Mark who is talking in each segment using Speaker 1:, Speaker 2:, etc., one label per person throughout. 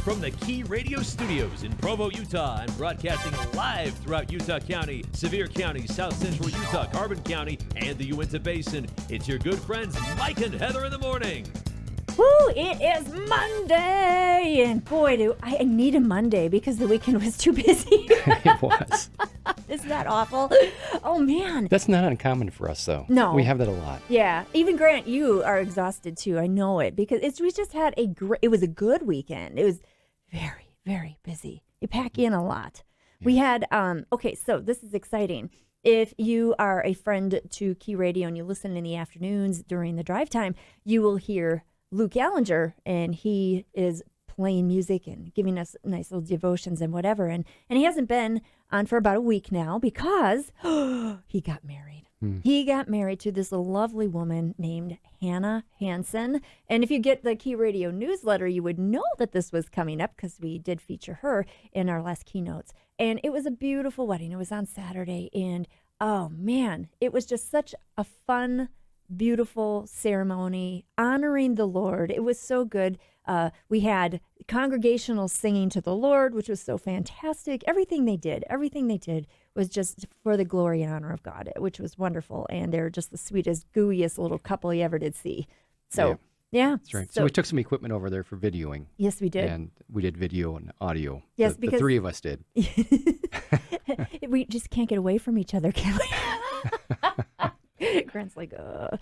Speaker 1: From the Key Radio Studios in Provo, Utah, and broadcasting live throughout Utah County, Sevier County, South Central Utah, Carbon County, and the Uinta Basin, it's your good friends Mike and Heather in the morning.
Speaker 2: Woo, it is Monday! And boy, do I need a Monday because the weekend was too busy.
Speaker 3: It was.
Speaker 2: Isn't that awful? Oh, man.
Speaker 3: That's not uncommon for us, though.
Speaker 2: No.
Speaker 3: We have that a lot.
Speaker 2: Yeah. Even Grant, you are exhausted, too. I know it because we just had it was a good weekend. It was very, very busy. You pack in a lot. Yeah. We had, okay, so this is exciting. If you are a friend to Key Radio and you listen in the afternoons during the drive time, you will hear Luke Allinger, and he is playing music and giving us nice little devotions and whatever. And he hasn't been on for about a week now because he got married. He got married to this lovely woman named Hannah Hansen. And if you get the Key Radio newsletter, you would know that this was coming up because we did feature her in our last keynotes. And it was a beautiful wedding. It was on Saturday. And oh, man, it was just such a fun, beautiful ceremony honoring the Lord. It was so good. We had congregational singing to the Lord, which was so fantastic. Everything they did was just for the glory and honor of God, which was wonderful. And they're just the sweetest, gooeyest little couple you ever did see. So, yeah.
Speaker 3: That's right. So we took some equipment over there for videoing.
Speaker 2: Yes, we did.
Speaker 3: And we did video and audio.
Speaker 2: Yes,
Speaker 3: because the three of us did.
Speaker 2: We just can't get away from each other, can we? Grant's like, yeah.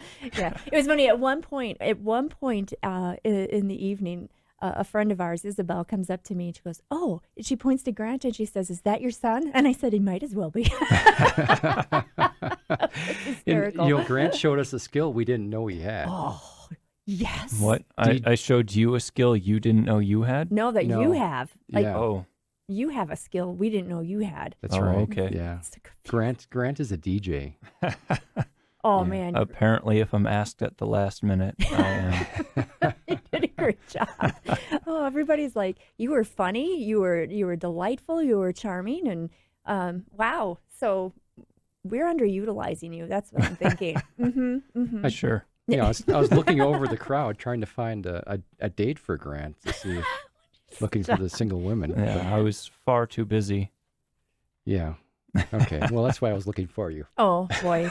Speaker 2: It was funny. At one point, in the evening, a friend of ours, Isabel, comes up to me and she goes, "Oh," she points to Grant and she says, "Is that your son?" And I said, "He might as well be." Hysterical.
Speaker 3: And, Grant showed us a skill we didn't know he had.
Speaker 2: Oh, yes.
Speaker 4: What? I showed you a skill you didn't know you had?
Speaker 2: No, that you have. Like,
Speaker 3: yeah.
Speaker 4: Oh.
Speaker 2: You have a skill we didn't know you had.
Speaker 3: That's right.
Speaker 4: Okay.
Speaker 3: Yeah. Grant is a DJ.
Speaker 2: Oh,
Speaker 3: Yeah.
Speaker 2: man.
Speaker 4: Apparently, if I'm asked at the last minute, I am.
Speaker 2: You did a great job. Oh, everybody's like, you were funny, you were delightful, you were charming, and wow. So we're underutilizing you. That's what I'm thinking.
Speaker 4: Sure.
Speaker 3: I was looking over the crowd trying to find a date for Grant to see if looking for the single women.
Speaker 4: Yeah, I was far too busy.
Speaker 3: Yeah. Okay. Well, that's why I was looking for you.
Speaker 2: Oh boy.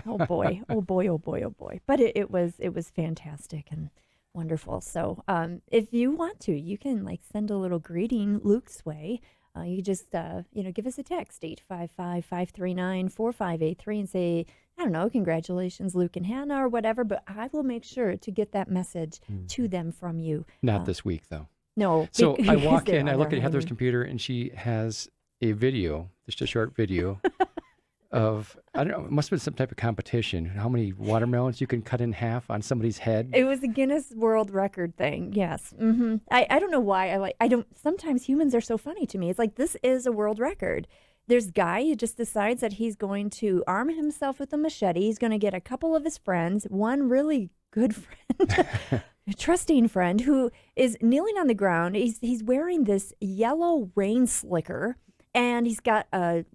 Speaker 2: Oh boy. Oh boy. Oh boy. Oh boy. But it was fantastic and wonderful. So if you want to, you can send a little greeting Luke's way. You just give us a text 855-539-4583 and say, I don't know, congratulations, Luke and Hannah or whatever. But I will make sure to get that message to them from you.
Speaker 3: Not this week though.
Speaker 2: No.
Speaker 3: So I walk in, I
Speaker 2: on
Speaker 3: look
Speaker 2: their
Speaker 3: at Heather's
Speaker 2: honeymoon.
Speaker 3: computer, and she has a video, just a short video of, I don't know, it must have been some type of competition. How many watermelons you can cut in half on somebody's head?
Speaker 2: It was a Guinness World Record thing. Yes. I don't know why. Sometimes humans are so funny to me. It's like, this is a world record. There's a guy who just decides that he's going to arm himself with a machete. He's going to get a couple of his friends, one really good friend, a trusting friend, who is kneeling on the ground. He's wearing this yellow rain slicker, and he's got a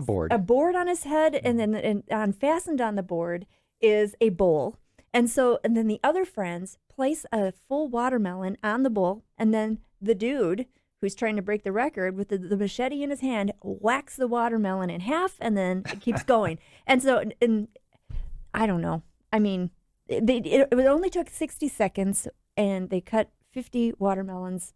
Speaker 3: board.
Speaker 2: A board on his head, and then fastened on the board is a bowl. And then the other friends place a full watermelon on the bowl, and then the dude who's trying to break the record with the machete in his hand whacks the watermelon in half, and then it keeps going. And I don't know. I mean, it only took 60 seconds, and they cut 50 watermelons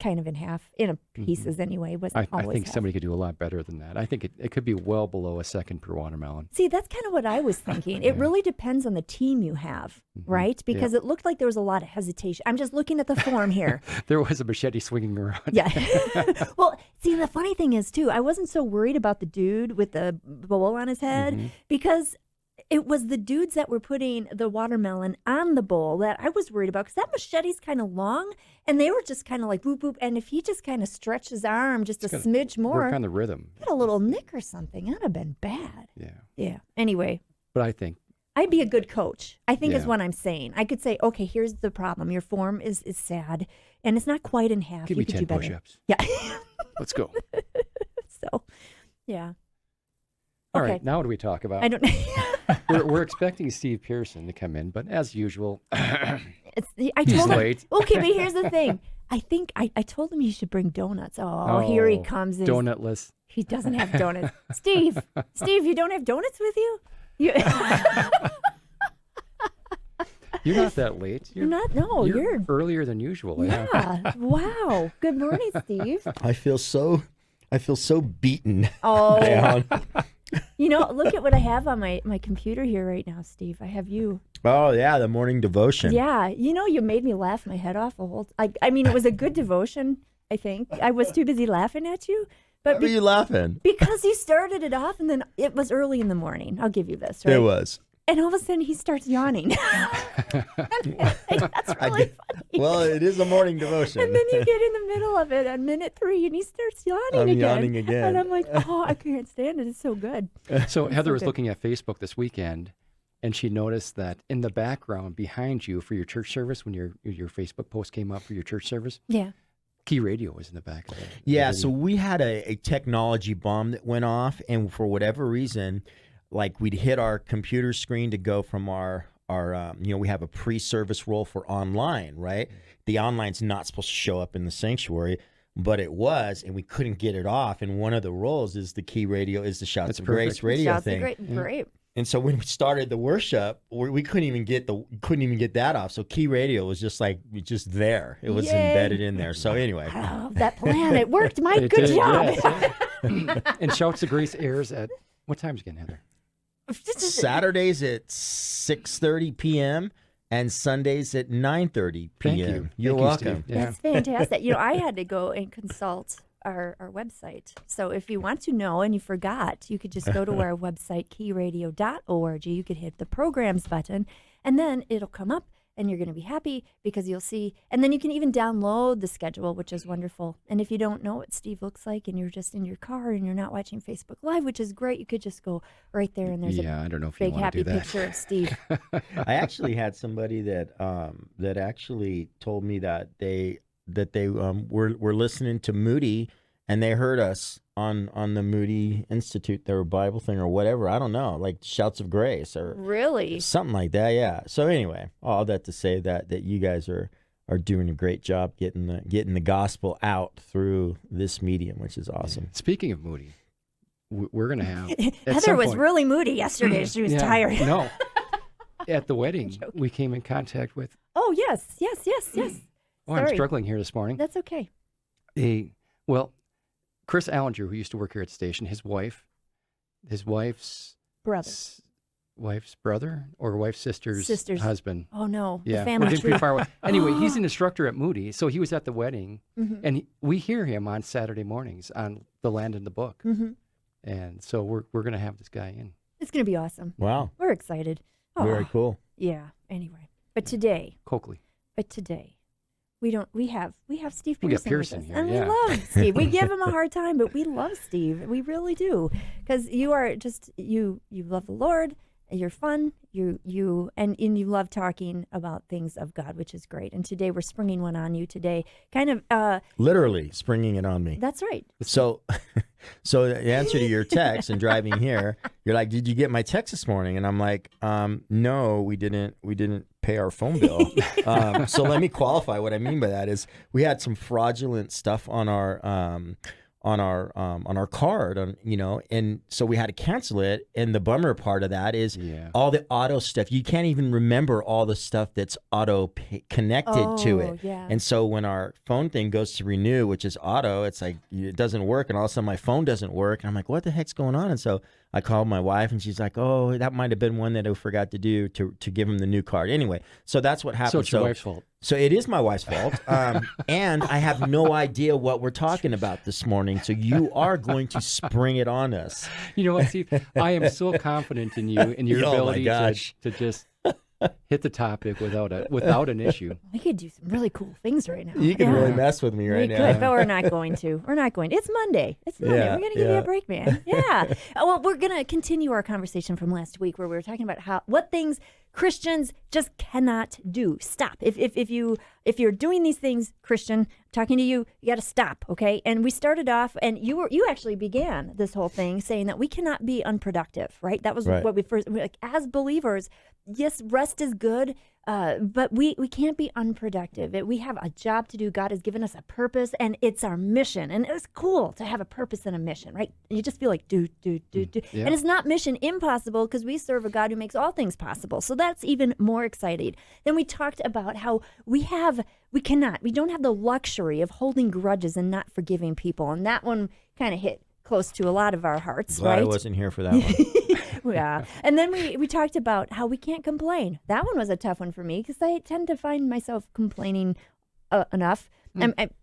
Speaker 2: kind of in half, in pieces anyway.
Speaker 3: I think somebody could do a lot better than that. I think it could be well below a second per watermelon.
Speaker 2: See, that's kind of what I was thinking. It really depends on the team you have, right? Because it looked like there was a lot of hesitation. I'm just looking at the form here.
Speaker 3: There was a machete swinging around.
Speaker 2: Yeah. Well, see, the funny thing is, too, I wasn't so worried about the dude with the bowl on his head because it was the dudes that were putting the watermelon on the bowl that I was worried about, because that machete's kind of long, and they were just kind of like boop, boop. And if he just kind of stretched his arm just a smidge more,
Speaker 3: work on the rhythm.
Speaker 2: Get a little nick or something. That would have been bad.
Speaker 3: Yeah.
Speaker 2: Yeah. Anyway.
Speaker 3: But I think
Speaker 2: I'd be a good coach, I think, is
Speaker 3: Yeah.
Speaker 2: what I'm saying. I could say, okay, here's the problem. Your form is sad, and it's not quite in half.
Speaker 3: give
Speaker 2: you
Speaker 3: me
Speaker 2: could
Speaker 3: 10
Speaker 2: do better.
Speaker 3: push-ups.
Speaker 2: Yeah.
Speaker 3: Let's go.
Speaker 2: So, yeah.
Speaker 3: All
Speaker 2: Okay.
Speaker 3: right, now what do we talk about?
Speaker 2: I don't
Speaker 3: we're expecting Steve Pearson to come in, but as usual,
Speaker 2: I
Speaker 3: He's
Speaker 2: told him.
Speaker 3: late.
Speaker 2: Okay, but here's the thing. I think I told him he should bring donuts. Oh, here he comes.
Speaker 3: Donutless.
Speaker 2: He doesn't have donuts. Steve, you don't have donuts with you?
Speaker 3: You're not that late.
Speaker 2: You're not. No, you're
Speaker 3: earlier than usual.
Speaker 2: Yeah. Wow. Good morning, Steve.
Speaker 5: I feel so beaten.
Speaker 2: Oh.
Speaker 5: down.
Speaker 2: Look at what I have on my computer here right now, Steve. I have you.
Speaker 5: Oh yeah, the morning devotion.
Speaker 2: Yeah. You made me laugh my head off the whole. I mean, it was a good devotion. I think I was too busy laughing at you. But
Speaker 5: Why are you laughing?
Speaker 2: Because he started it off, and then it was early in the morning. I'll give you this. Right?
Speaker 5: It was.
Speaker 2: And all of a sudden, he starts yawning. That's really funny.
Speaker 5: Well, it is a morning devotion.
Speaker 2: And then you get in the middle of it on minute 3, and he starts yawning
Speaker 5: I'm
Speaker 2: again.
Speaker 5: yawning again.
Speaker 2: And I'm like, oh, I can't stand it. It's so good.
Speaker 3: So Heather was
Speaker 2: good.
Speaker 3: looking at Facebook this weekend, and she noticed that in the background behind you for your church service, when your Facebook post came up for your church service,
Speaker 2: Yeah.
Speaker 3: Key Radio was in the back of it.
Speaker 5: Yeah, so we had a technology bomb that went off, and for whatever reason, like we'd hit our computer screen to go from our we have a pre-service role for online, right? The online's not supposed to show up in the sanctuary, but it was, and we couldn't get it off. And one of the roles is the Key Radio, is the Shouts
Speaker 3: That's
Speaker 5: of
Speaker 3: perfect.
Speaker 5: Grace radio
Speaker 2: Shouts of
Speaker 5: thing.
Speaker 2: Great.
Speaker 5: And so when we started the worship, we couldn't even get that off. So Key Radio was just there. It was
Speaker 2: Yay.
Speaker 5: embedded in there. So anyway,
Speaker 2: I love that plan. It worked. Mike,
Speaker 3: It
Speaker 2: good
Speaker 3: did,
Speaker 2: job.
Speaker 3: yes. And Shouts of Grace airs at what times again, Heather?
Speaker 5: Saturdays at 6:30 p.m. and Sundays at 9:30 p.m.
Speaker 3: Thank you.
Speaker 5: You're
Speaker 3: Thank you,
Speaker 5: welcome.
Speaker 3: Steve. Yeah.
Speaker 2: That's fantastic. I had to go and consult our website. So if you want to know and you forgot, you could just go to our website, keyradio.org. You could hit the programs button, and then it'll come up, and you're going to be happy because you'll see. And then you can even download the schedule, which is wonderful. And if you don't know what Steve looks like and you're just in your car and you're not watching Facebook Live, which is great, you could just go right there, and there's
Speaker 3: I don't know if you
Speaker 2: big
Speaker 3: want
Speaker 2: happy
Speaker 3: to do that.
Speaker 2: picture of Steve.
Speaker 5: I actually had somebody that actually told me that they were listening to Moody, and they heard us on the Moody Institute, their Bible thing or whatever. I don't know, like Shouts of Grace or
Speaker 2: Really?
Speaker 5: something like that. Yeah. So anyway, all that to say that you guys are doing a great job getting the gospel out through this medium, which is awesome.
Speaker 3: Speaking of Moody, we're going to have at
Speaker 2: Heather
Speaker 3: some
Speaker 2: was
Speaker 3: point-
Speaker 2: really moody yesterday. She was
Speaker 3: Yeah,
Speaker 2: tired.
Speaker 3: No. At the wedding, we came in contact with.
Speaker 2: Oh, yes.
Speaker 3: Oh, I'm
Speaker 2: Sorry.
Speaker 3: struggling here this morning.
Speaker 2: That's okay.
Speaker 3: Chris Allinger, who used to work here at the station, his wife's
Speaker 2: Brother.
Speaker 3: wife's brother or wife's sister's husband.
Speaker 2: Oh, no.
Speaker 3: Yeah,
Speaker 2: The family
Speaker 3: we're getting
Speaker 2: tree.
Speaker 3: pretty far away. Anyway, he's an instructor at Moody, so he was at the wedding,
Speaker 2: Mhm.
Speaker 3: and we hear him on Saturday mornings on The Land and the Book,
Speaker 2: Mhm.
Speaker 3: and so we're going to have this guy in.
Speaker 2: It's going to be awesome.
Speaker 5: Wow.
Speaker 2: We're excited. Oh,
Speaker 5: Very cool.
Speaker 2: Yeah. Anyway. But today,
Speaker 3: Coakley.
Speaker 2: we have Steve Pearson.
Speaker 3: We got Pearson
Speaker 2: with us.
Speaker 3: here,
Speaker 2: And
Speaker 3: yeah.
Speaker 2: we love Steve. We give him a hard time, but we love Steve. We really do. Because you are just, you love the Lord. You're fun. And you love talking about things of God, which is great. And today we're springing one on you today. Kind of,
Speaker 5: Literally springing it on me.
Speaker 2: that's right.
Speaker 5: So the answer to your text and driving here, you're like, "Did you get my text this morning?" And I'm like, "No, we didn't. We didn't pay our phone bill." So let me qualify. What I mean by that is we had some fraudulent stuff on our card, and so we had to cancel it. And the bummer part of that is all the auto stuff. You can't even remember all the stuff that's connected to it.
Speaker 2: Yeah.
Speaker 5: And so when our phone thing goes to renew, which is auto, it's like it doesn't work, and all of a sudden my phone doesn't work, and I'm like, what the heck's going on? And so I called my wife, and she's like, oh, that might have been one that I forgot to do to give him the new card. Anyway, so that's what happened.
Speaker 3: So it's your wife's fault.
Speaker 5: So it is my wife's fault, and I have no idea what we're talking about this morning. So you are going to spring it on us.
Speaker 3: You know what, Steve? I am so confident in you and your
Speaker 5: Oh, my
Speaker 3: ability
Speaker 5: gosh.
Speaker 3: to just hit the topic without an issue.
Speaker 2: We could do some really cool things right now.
Speaker 5: You can
Speaker 2: Yeah.
Speaker 5: really mess with me right
Speaker 2: We
Speaker 5: now.
Speaker 2: could, but we're not going to. It's Monday. It's Monday.
Speaker 5: Yeah,
Speaker 2: We're going to give you
Speaker 5: yeah.
Speaker 2: a break, man. Yeah. Well, we're going to continue our conversation from last week where we were talking about what things Christians just cannot do. Stop. If you're doing these things, Christian, I'm talking to you, you got to stop, okay? And we started off, and you actually began this whole thing saying that we cannot be unproductive, right? That was
Speaker 5: Right.
Speaker 2: what we first, like, as believers, yes, rest is good. But we can't be unproductive. We have a job to do. God has given us a purpose, and it's our mission. And it's cool to have a purpose and a mission, right? You just feel like do.
Speaker 3: Yeah.
Speaker 2: And it's not mission impossible because we serve a God who makes all things possible. So that's even more exciting. Then we talked about how we don't have the luxury of holding grudges and not forgiving people. And that one kind of hit close to a lot of our hearts,
Speaker 5: Glad
Speaker 2: right?
Speaker 5: I wasn't here for that one.
Speaker 2: Yeah. And then we talked about how we can't complain. That one was a tough one for me because I tend to find myself complaining enough.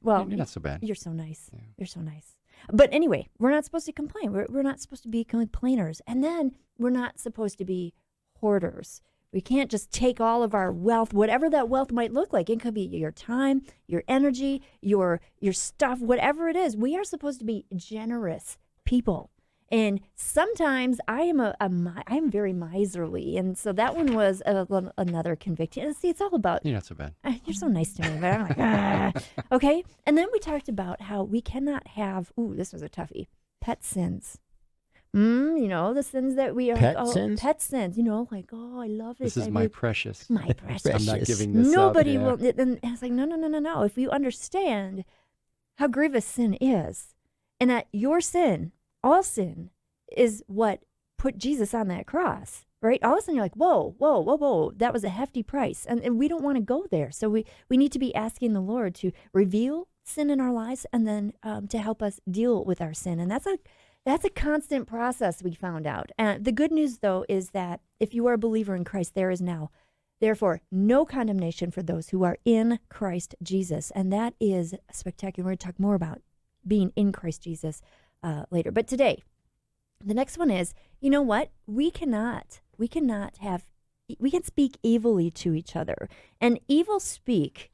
Speaker 2: Well,
Speaker 3: You're not so bad.
Speaker 2: you're so nice. Yeah. You're so nice. But anyway, we're not supposed to complain. We're not supposed to be complainers. And then we're not supposed to be hoarders. We can't just take all of our wealth, whatever that wealth might look like. It could be your time, your energy, your stuff, whatever it is. We are supposed to be generous people. And sometimes I'm very miserly, and so that one was another conviction. See, it's all about
Speaker 3: You're not so bad.
Speaker 2: you're so nice to me, but I'm like okay. And then we talked about how we cannot have. Ooh, this was a toughie. Pet sins. The sins that we are.
Speaker 5: Pet sins?
Speaker 2: Pet sins. Like I love it.
Speaker 3: This is my precious.
Speaker 2: my precious.
Speaker 3: I'm not giving this
Speaker 2: Nobody
Speaker 3: up.
Speaker 2: will. And it's like no. If you understand how grievous sin is, and that your sin, all sin, is what put Jesus on that cross, right? All of a sudden you're like, whoa, that was a hefty price. And we don't want to go there. So we need to be asking the Lord to reveal sin in our lives and then to help us deal with our sin. And that's a constant process, we found out. And the good news, though, is that if you are a believer in Christ, there is now, therefore, no condemnation for those who are in Christ Jesus. And that is spectacular. We're going to talk more about being in Christ Jesus later. But today, the next one is, you know what? We can speak evilly to each other. And evil speak,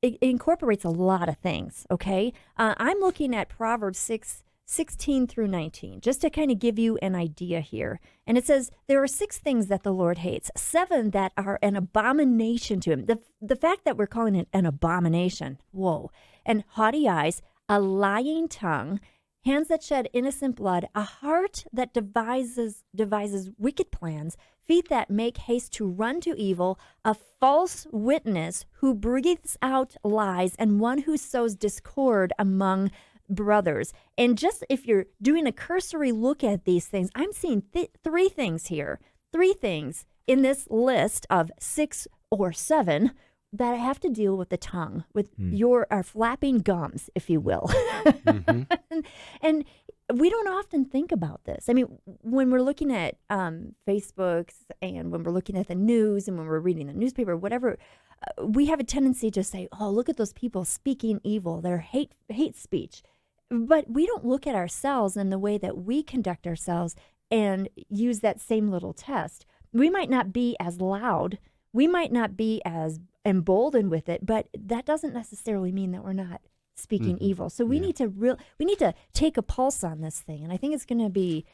Speaker 2: it incorporates a lot of things, okay? I'm looking at Proverbs 6:16 through 19, just to kind of give you an idea here. And it says, there are 6 things that the Lord hates, 7 that are an abomination to him. The fact that we're calling it an abomination, whoa. And haughty eyes, a lying tongue, hands that shed innocent blood, a heart that devises wicked plans, feet that make haste to run to evil, a false witness who breathes out lies, and one who sows discord among brothers. And just if you're doing a cursory look at these things, I'm seeing 3 things here. 3 things in this list of 6 or 7 that have to deal with the tongue, with our flapping gums, if you will. and we don't often think about this. I mean, when we're looking at Facebooks and when we're looking at the news and when we're reading the newspaper, whatever, we have a tendency to say, oh, look at those people speaking evil, their hate speech. But we don't look at ourselves and the way that we conduct ourselves and use that same little test. We might not be as loud. We might not be as emboldened with it, but that doesn't necessarily mean that we're not speaking evil. So we need to take a pulse on this thing, and I think it's going to be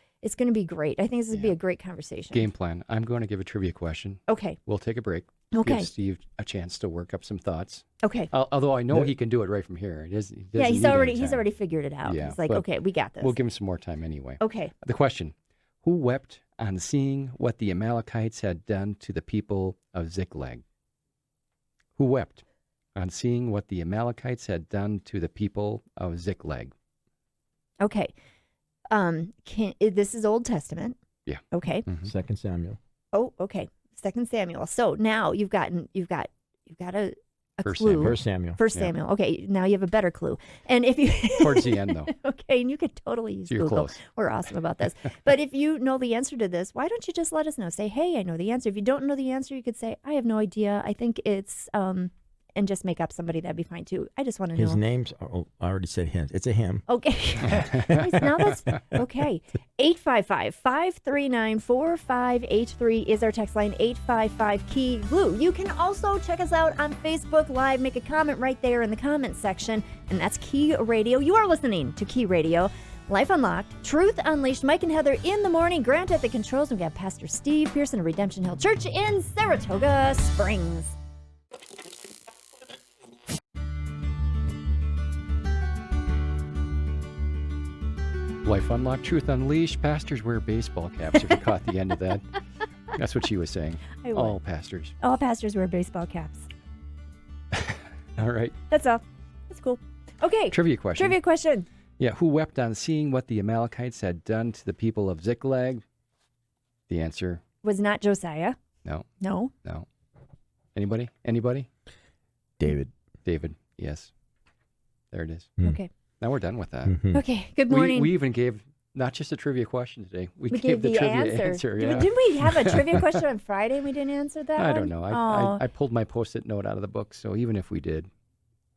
Speaker 2: great. I think this is going to be a great conversation.
Speaker 3: Game plan. I'm going to give a trivia question.
Speaker 2: Okay.
Speaker 3: We'll take a break.
Speaker 2: Okay.
Speaker 3: Give Steve a chance to work up some thoughts.
Speaker 2: Okay.
Speaker 3: Although I know he can do it right from here. He's
Speaker 2: he's already figured it out.
Speaker 3: Yeah,
Speaker 2: he's like,
Speaker 3: but
Speaker 2: okay, we got this.
Speaker 3: We'll give him some more time anyway.
Speaker 2: Okay.
Speaker 3: The question: who wept on seeing what the Amalekites had done to the people of Ziklag? Who wept on seeing what the Amalekites had done to the people of Ziklag?
Speaker 2: Okay. This is Old Testament.
Speaker 3: Yeah.
Speaker 2: Okay.
Speaker 5: 2 Samuel.
Speaker 2: Oh, okay. 2 Samuel. So now you've got a
Speaker 3: First
Speaker 2: clue.
Speaker 3: Samuel.
Speaker 5: 1 Samuel.
Speaker 2: 1 Samuel. Okay, now you have a better clue. And if you
Speaker 3: Towards the end, though.
Speaker 2: okay, and you could totally use
Speaker 3: So you're
Speaker 2: Google.
Speaker 3: close.
Speaker 2: We're awesome about this. But if you know the answer to this, why don't you just let us know? Say, hey, I know the answer. If you don't know the answer, you could say, I have no idea. I think it's and just make up somebody. That'd be fine too. I just want to know.
Speaker 5: His name's, I already said him. It's a him.
Speaker 2: Okay. Now that's okay. 855-539-4583 is our text line. 855-KEY-GLUE. You can also check us out on Facebook Live. Make a comment right there in the comment section. And that's Key Radio. You are listening to Key Radio. Life Unlocked, Truth Unleashed. Mike and Heather in the morning. Grant at the controls. We've got Pastor Steve Pearson of Redemption Hill Church in Saratoga Springs.
Speaker 3: Life Unlocked, Truth Unleashed. Pastors wear baseball caps, if you caught the end of that. That's what she was saying.
Speaker 2: I would.
Speaker 3: All pastors.
Speaker 2: All pastors wear baseball caps.
Speaker 3: All right.
Speaker 2: That's all. That's cool. Okay.
Speaker 3: Trivia question.
Speaker 2: Trivia question.
Speaker 3: Yeah. Who wept on seeing what the Amalekites had done to the people of Ziklag? The answer,
Speaker 2: Was not Josiah.
Speaker 3: no,
Speaker 2: No.
Speaker 3: no. Anybody? Anybody?
Speaker 5: David.
Speaker 3: David. Yes. There it is.
Speaker 2: Okay.
Speaker 3: Now we're done with that.
Speaker 5: Mhm.
Speaker 2: Okay. Good morning.
Speaker 3: We even gave not just a trivia question today. We
Speaker 2: We
Speaker 3: gave the trivia
Speaker 2: answer.
Speaker 3: Yeah.
Speaker 2: Didn't we have a trivia question on Friday and we didn't answer that
Speaker 3: I
Speaker 2: one?
Speaker 3: don't know.
Speaker 2: Oh,
Speaker 3: I pulled my Post-it note out of the book, so even if we did,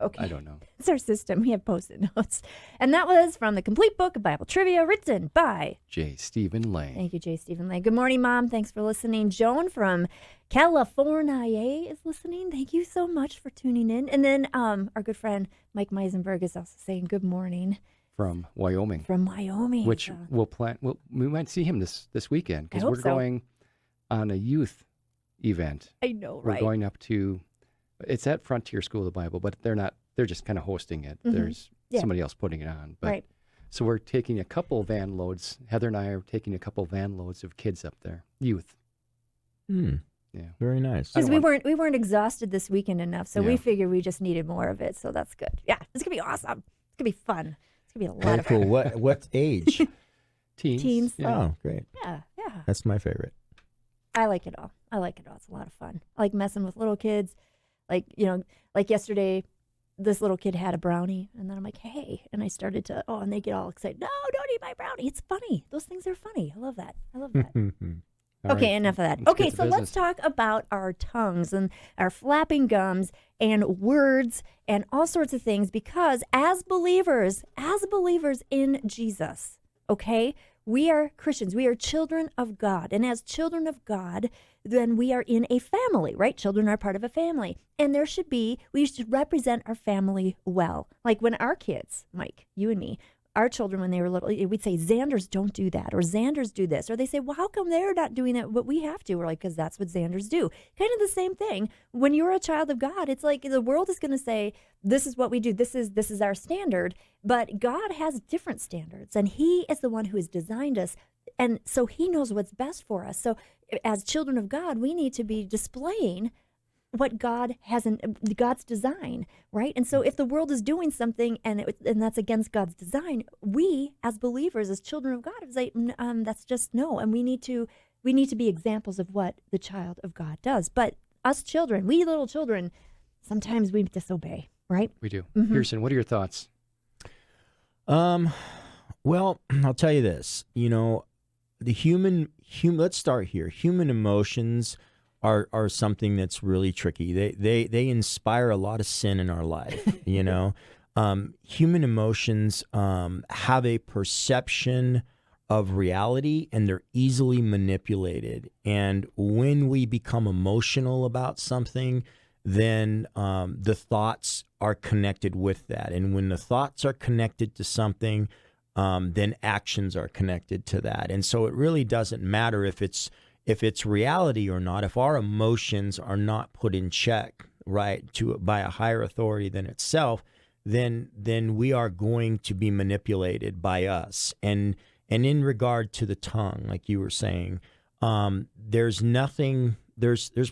Speaker 2: okay.
Speaker 3: I don't know.
Speaker 2: It's our system. We have Post-it notes. And that was from the Complete Book of Bible Trivia written by,
Speaker 3: J. Stephen Lane.
Speaker 2: thank you, J. Stephen Lane. Good morning, Mom. Thanks for listening. Joan from California is listening. Thank you so much for tuning in. And then our good friend Mike Meisenberg is also saying good morning
Speaker 3: From Wyoming,
Speaker 2: from Wyoming.
Speaker 3: which
Speaker 2: So,
Speaker 3: we might see him this weekend because
Speaker 2: I hope
Speaker 3: we're
Speaker 2: so.
Speaker 3: going on a youth event.
Speaker 2: I know,
Speaker 3: We're
Speaker 2: right?
Speaker 3: going up to, it's at Frontier School of the Bible, but they're just kind of hosting it.
Speaker 2: Mhm.
Speaker 3: There's
Speaker 2: Yeah.
Speaker 3: somebody else putting it on. But,
Speaker 2: Right.
Speaker 3: So we're taking a couple van loads. Heather and I are taking a couple van loads of kids up there, youth.
Speaker 5: Hmm.
Speaker 3: Yeah.
Speaker 5: Very nice.
Speaker 2: Because
Speaker 3: don't
Speaker 2: we weren't exhausted this weekend enough, so we
Speaker 3: Yeah.
Speaker 2: figured we just needed more of it. So that's good. Yeah, it's gonna be awesome. It's gonna be fun. It's gonna be a lot
Speaker 5: Very
Speaker 2: of fun.
Speaker 5: cool. What age?
Speaker 3: Teens.
Speaker 2: Teens.
Speaker 3: Yeah.
Speaker 5: Oh, great.
Speaker 2: Yeah, yeah.
Speaker 5: That's my favorite.
Speaker 2: I like it all. I like it all. It's a lot of fun. I like messing with little kids. Like, like yesterday, this little kid had a brownie, and then I'm like, hey. And I started to, and they get all excited. No, don't eat my brownie. It's funny. Those things are funny. I love that. I love that.
Speaker 3: All
Speaker 2: Okay,
Speaker 3: right.
Speaker 2: enough of that.
Speaker 3: Let's
Speaker 2: Okay,
Speaker 3: get to
Speaker 2: so let's
Speaker 3: business.
Speaker 2: talk about our tongues and our flapping gums and words and all sorts of things because as believers in Jesus, okay, we are Christians. We are children of God. And as children of God, then we are in a family, right? Children are part of a family. And we should represent our family well. Like when our kids, Mike, you and me, our children, when they were little, we'd say, Xanders don't do that, or Xanders do this. Or they say, well, how come they're not doing that, but we have to? We're like, because that's what Xanders do. Kind of the same thing. When you're a child of God, it's like the world is going to say, this is what we do. This is our standard. But God has different standards, and he is the one who has designed us. And so he knows what's best for us. So as children of God, we need to be displaying what God has in God's design, right? And so if the world is doing something and that's against God's design, we as believers, as children of God, is like, that's just no. And we need to be examples of what the child of God does. But us children, we little children, sometimes we disobey, right?
Speaker 3: We do.
Speaker 2: Mhm.
Speaker 3: Pearson, what are your thoughts?
Speaker 5: Well, I'll tell you this. The human. Let's start here. Human emotions are something that's really tricky. They inspire a lot of sin in our life. Human emotions have a perception of reality, and they're easily manipulated. And when we become emotional about something, then the thoughts are connected with that. And when the thoughts are connected to something, then actions are connected to that. And so it really doesn't matter if it's reality or not. If our emotions are not put in check, right, by a higher authority than itself, then we are going to be manipulated by us. And in regard to the tongue, like you were saying, there's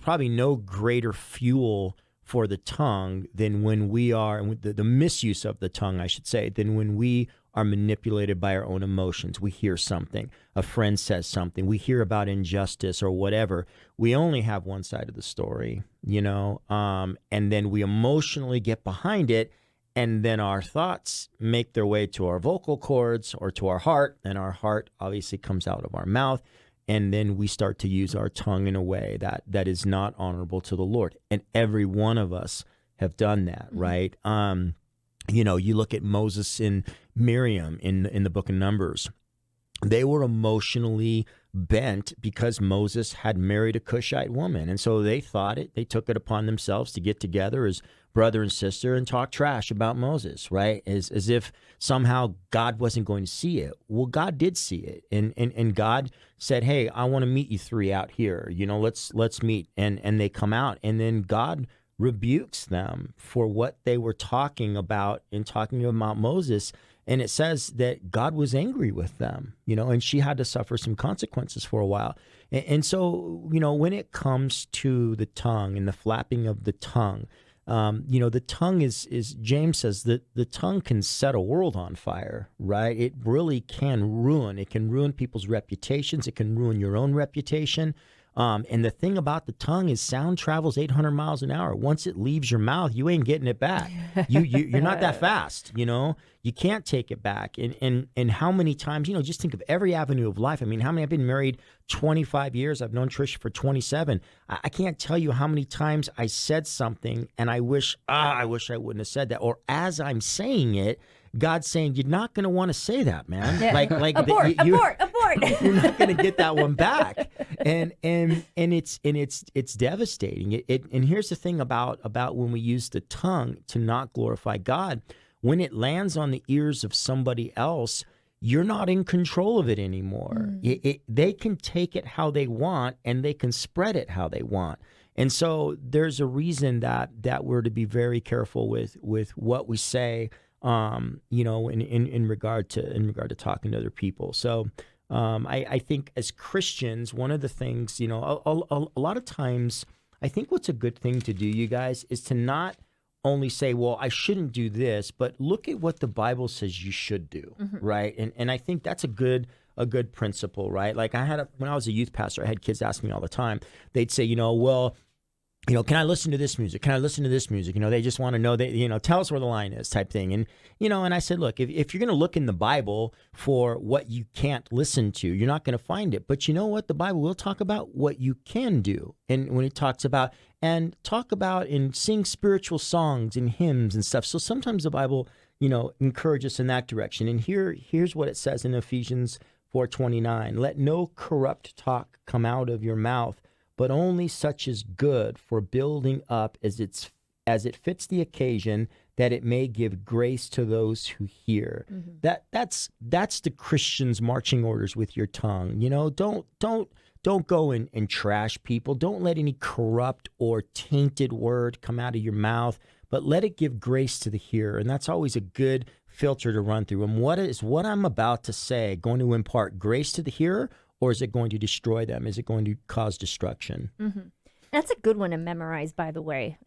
Speaker 5: probably no greater fuel for the tongue than when we are, and the misuse of the tongue, I should say, than when we are manipulated by our own emotions. We hear something, a friend says something, we hear about injustice or whatever. We only have one side of the story, and then we emotionally get behind it, and then our thoughts make their way to our vocal cords or to our heart, and our heart obviously comes out of our mouth, and then we start to use our tongue in a way that is not honorable to the Lord. And every one of us have done that, right? You look at Moses and Miriam in the book of Numbers. They were emotionally bent because Moses had married a Cushite woman. And so they took it upon themselves to get together as brother and sister and talk trash about Moses, right? As if somehow God wasn't going to see it. Well, God did see it. And God said, hey, I want to meet you three out here. Let's meet. And they come out, and then God rebukes them for what they were talking about in talking about Moses. And it says that God was angry with them, and she had to suffer some consequences for a while. And so, when it comes to the tongue and the flapping of the tongue, the tongue is James says that the tongue can set a world on fire, right? It really can ruin. It can ruin people's reputations. It can ruin your own reputation. And the thing about the tongue is sound travels 800 miles an hour. Once it leaves your mouth, you ain't getting it back. You're not that fast, You can't take it back. And how many times, just think of every avenue of life. I mean, I've been married 25 years. I've known Tricia for 27. I can't tell you how many times I said something and I wish I wouldn't have said that. Or as I'm saying it, God's saying, you're not going to want to say that, man.
Speaker 2: Yeah.
Speaker 5: Like
Speaker 2: abort.
Speaker 5: you're not going to get that one back. And it's devastating. And here's the thing about when we use the tongue to not glorify God, when it lands on the ears of somebody else, you're not in control of it anymore. They can take it how they want, and they can spread it how they want. And so there's a reason that we're to be very careful with what we say, in regard to talking to other people. So I think as Christians, one of the things, a lot of times, I think what's a good thing to do, you guys, is to not only say, well, I shouldn't do this, but look at what the Bible says you should do, right? And I think that's a good principle, right? Like when I was a youth pastor, I had kids ask me all the time. They'd say, can I listen to this music? Can I listen to this music? They just want to know that, tell us where the line is type thing. And, and I said, look, if you're going to look in the Bible for what you can't listen to, you're not going to find it. But you know what? The Bible will talk about what you can do. And when it talks about and sing spiritual songs and hymns and stuff. So sometimes the Bible, encourages us in that direction. And here's what it says in Ephesians 4:29. Let no corrupt talk come out of your mouth, but only such is good for building up as it fits the occasion, that it may give grace to those who hear. That's the Christian's marching orders with your tongue. Don't go and trash people. Don't let any corrupt or tainted word come out of your mouth, but let it give grace to the hearer. And that's always a good filter to run through. And what I'm about to say going to impart grace to the hearer, or is it going to destroy them? Is it going to cause destruction?
Speaker 2: That's a good one to memorize, by the way.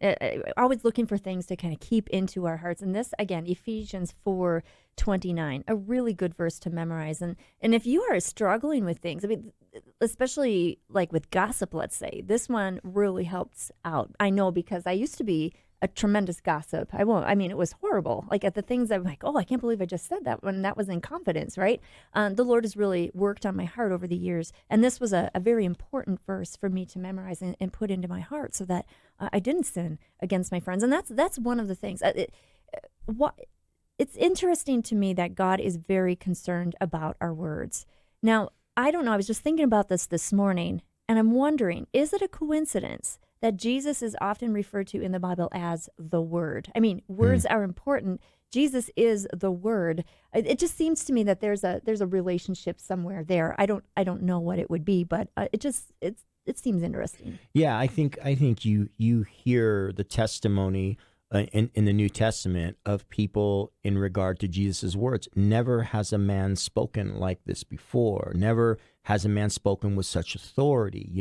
Speaker 2: Always looking for things to kind of keep into our hearts. And this, again, Ephesians 4:29, a really good verse to memorize. And if you are struggling with things, I mean, especially like with gossip, let's say, this one really helps out. I know, because I used to be a tremendous gossip. It was horrible. Like at the things I'm like, oh, I can't believe I just said that, when that was in confidence, right? The Lord has really worked on my heart over the years. And this was a very important verse for me to memorize and put into my heart so that I didn't sin against my friends. And that's one of the things. It's interesting to me that God is very concerned about our words. Now, I don't know. I was just thinking about this morning, and I'm wondering, is it a coincidence that Jesus is often referred to in the Bible as the Word? I mean, words are important. Jesus is the Word. It just seems to me that there's a relationship somewhere there. I don't know what it would be, but it seems interesting.
Speaker 5: Yeah, I think you hear the testimony in the New Testament of people in regard to Jesus' words. Never has a man spoken like this before. Never has a man spoken with such authority.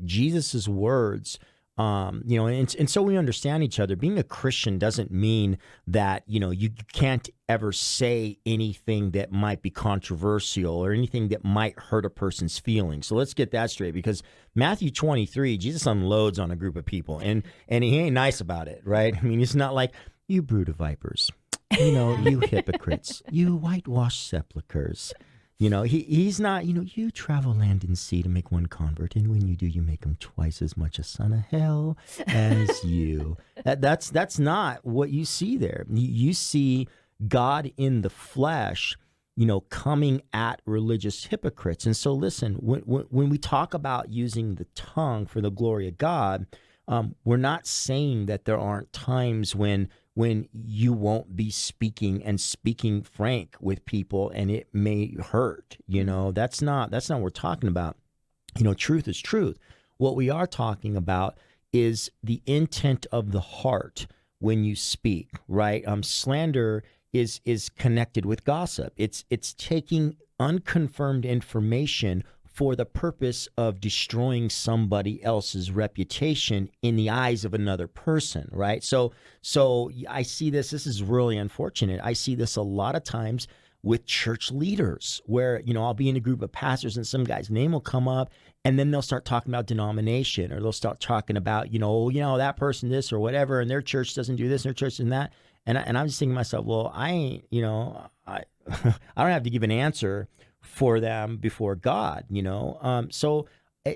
Speaker 5: Jesus' words. And so we understand each other. Being a Christian doesn't mean that, you can't ever say anything that might be controversial or anything that might hurt a person's feelings. So let's get that straight, because Matthew 23, Jesus unloads on a group of people, and he ain't nice about it, right? I mean, it's not like, you brood of vipers, you hypocrites, you whitewashed sepulchres. He's not, you travel land and sea to make one convert, and when you do, you make him twice as much a son of hell as you. That's not what you see there. You see God in the flesh, coming at religious hypocrites. And so listen, when we talk about using the tongue for the glory of God, we're not saying that there aren't times when you won't be speaking frank with people, and it may hurt. That's not what we're talking about. Truth is truth. What we are talking about is the intent of the heart when you speak, right? Slander is connected with gossip. It's taking unconfirmed information for the purpose of destroying somebody else's reputation in the eyes of another person, right? So I see this is really unfortunate. I see this a lot of times with church leaders where, I'll be in a group of pastors and some guy's name will come up and then they'll start talking about denomination, or they'll start talking about, that person this or whatever, and their church doesn't do this and their church doesn't that. And I'm just thinking to myself, well, I ain't, I don't have to give an answer for them before God, So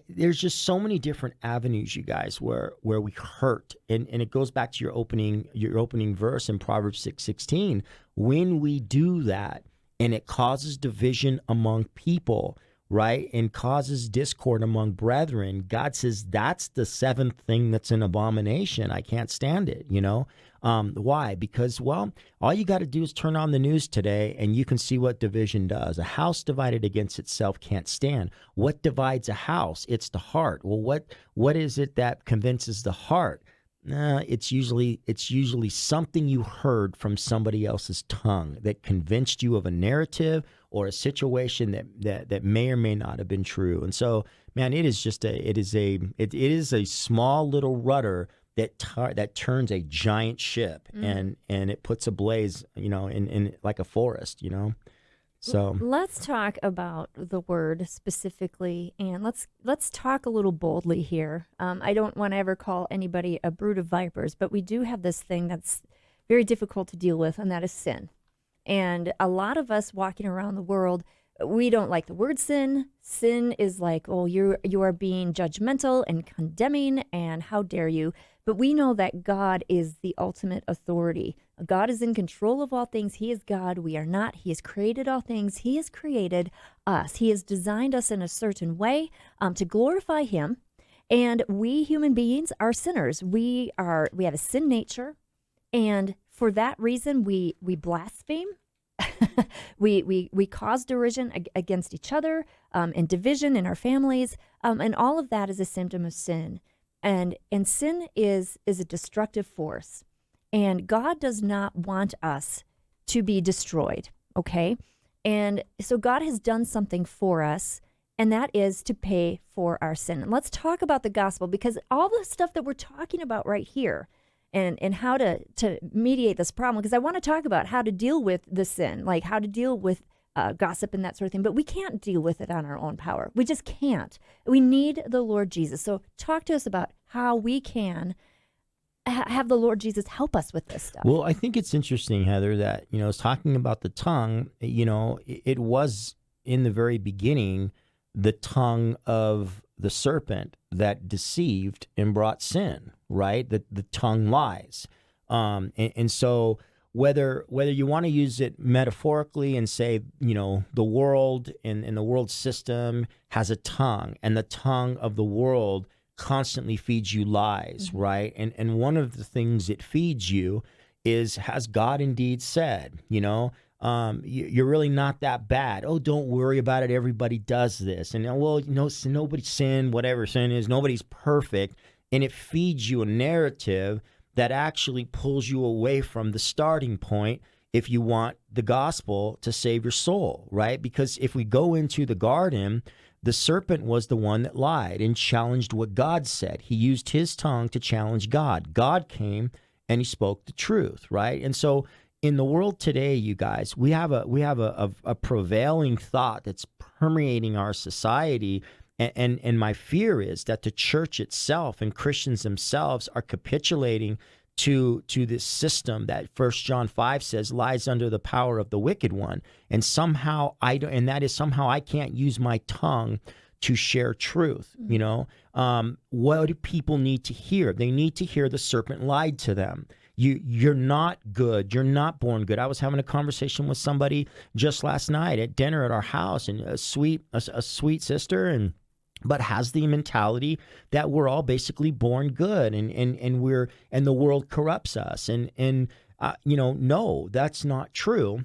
Speaker 5: there's just so many different avenues, you guys, where we hurt, and it goes back to your opening verse in Proverbs 6:16. When we do that, and it causes division among people, right, and causes discord among brethren, God says that's the seventh thing that's an abomination. I can't stand it, Why? Because, well, all you got to do is turn on the news today and you can see what division does. A house divided against itself can't stand. What divides a house? It's the heart. Well, what is it that convinces the heart? It's usually something you heard from somebody else's tongue that convinced you of a narrative or a situation that may or may not have been true. And so, man, it is a small little rudder that turns a giant ship, and it puts ablaze, in like a forest, So
Speaker 2: let's talk about the word specifically, and let's talk a little boldly here. I don't want to ever call anybody a brood of vipers, but we do have this thing that's very difficult to deal with, and that is sin. And a lot of us walking around the world, we don't like the word sin. Sin is like, oh, you are being judgmental and condemning, and how dare you? But we know that God is the ultimate authority. God is in control of all things. He is God. We are not. He has created all things. He has created us. He has designed us in a certain way to glorify Him. And we human beings are sinners. We have a sin nature, and for that reason, we blaspheme. we cause derision against each other, and division in our families, and all of that is a symptom of sin. And sin is a destructive force, and God does not want us to be destroyed. Okay, and so God has done something for us, and that is to pay for our sin. And let's talk about the gospel, because all the stuff that we're talking about right here, and how to mediate this problem, because I want to talk about how to deal with the sin, like how to deal with gossip and that sort of thing, but we can't deal with it on our own power. We just can't. We need the Lord Jesus. So talk to us about how we can have the Lord Jesus help us with this stuff.
Speaker 5: Well, I think it's interesting, Heather, that, it's talking about the tongue, it was in the very beginning the tongue of the serpent that deceived and brought sin, right? The tongue lies. And so whether you want to use it metaphorically and say, the world and the world system has a tongue, and the tongue of the world constantly feeds you lies, right? And one of the things it feeds you is, has God indeed said, you're really not that bad. Oh, don't worry about it. Everybody does this. And well, nobody's sin, whatever sin is, nobody's perfect. And it feeds you a narrative that actually pulls you away from the starting point if you want the gospel to save your soul, right? Because if we go into the garden, the serpent was the one that lied and challenged what God said. He used his tongue to challenge God. God came and he spoke the truth, right? And so in the world today, you guys, we have a prevailing thought that's permeating our society. And my fear is that the church itself and Christians themselves are capitulating to this system that 1 John 5 says lies under the power of the wicked one. And somehow I can't use my tongue to share truth. What do people need to hear? They need to hear the serpent lied to them. You're not good. You're not born good. I was having a conversation with somebody just last night at dinner at our house, and a sweet sister, but has the mentality that we're all basically born good, and the world corrupts us. No, that's not true.